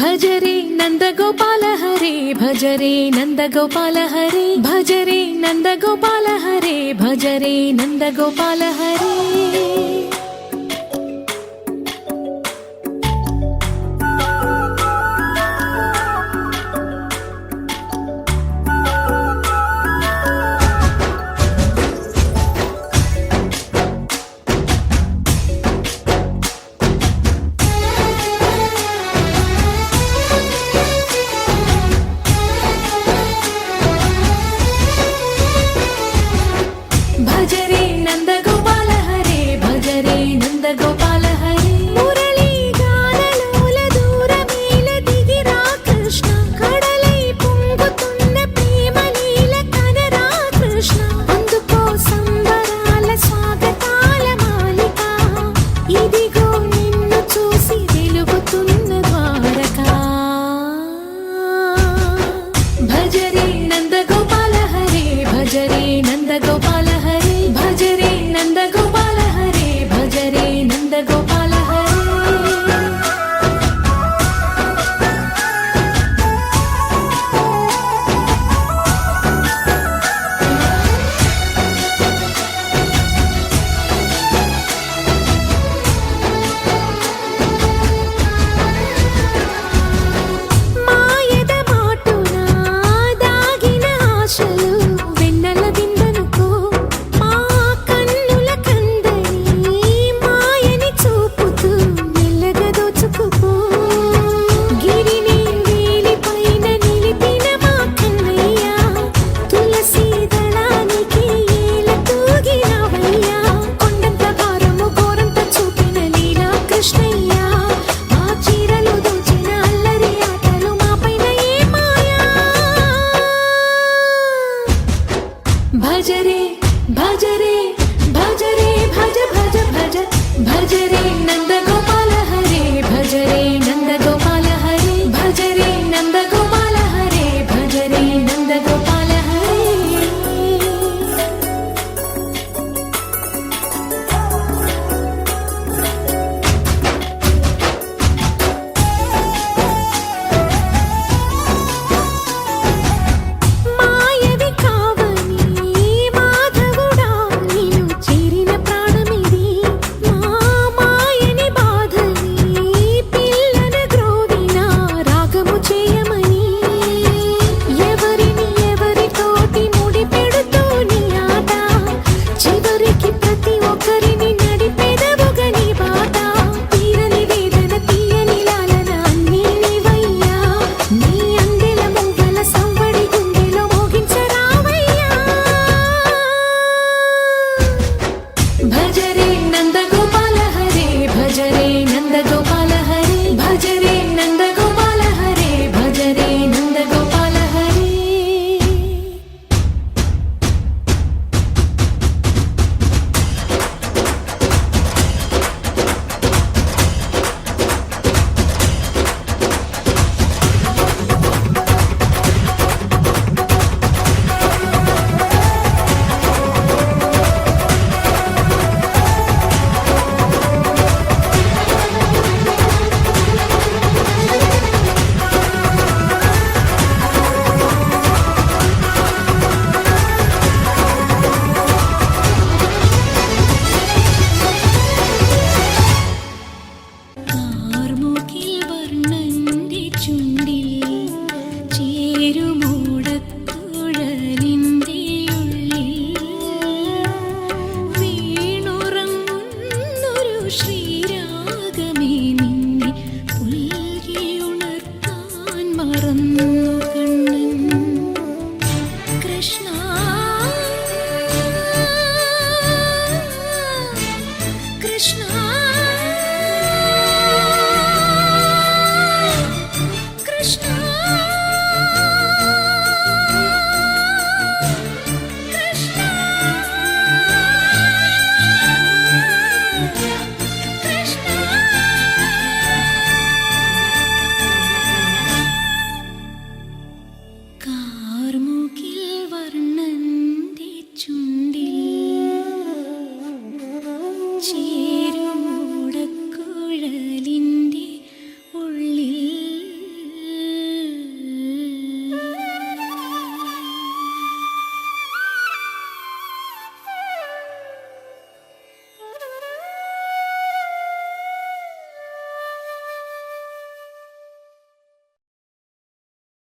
భజరే నందగోపాల హరే భజరే నందగోపాల హరే భజరే నందగోపాల హరే భజరే నందగోపాల హరే భజరే నందగోపాల హరే భజరే నందగోపాల హరే మురళీ గానలోల దూరమేల దిగిరా కృష్ణ కడలై పొంగుతున్న ప్రేమలీల కనరా కృష్ణ అందుకో సంబరాల స్వాగతాల మాలిక ఇదిగో నిన్ను చూసి వెలుగుతున్న ద్వారకా భజరే నందగోపాల హరే భజరే నందగోపాల హరే భజరే నందగోపాల హరే భజరే నందగోపాల హరే మాయద మాటున దాగిన ఆశలు వెన్నెల విందనుకో మా కన్నుల కందని మాయని చూపుతూ మెల్లగా దోచుకుపో గిరిని వేలిపైన నిలిపిన మా కన్నయ్య తులసి దళానికి ఏల తూగినవయ్యా కొండంత భారము గోరంత చూపిన లీలా కృష్ణయ్య మా చీరలు దోచిన అల్లరి ఆటలు మాపైన ఏ మాయా భజరే భజరే భజరే భజ భజ భజ భజరే నందగోపాల హరే భజరే నందగోపాల హరే భజరే నందగోపాల హరే భజరే నందగోపాల హరే మాయవి కావని మాధవుడా నిన్ను చేరిన ప్రాణమిది మా మాయని బాధని పిల్లన గ్రోవిన రాగము చేయమని ఎవరిని ఎవరితోటి ముడి పెడుతూ నీ ఆట చివరికి ప్రతి ఒక్కరిని నడిపెదవుగా నీ బాట తీరని వేదన తీయని లాలన అన్నీ నీవయ్యా నీ అందెల ముంగల సంవడి గుండెలో మోగించరావయ్యా భజరే నందగోపాల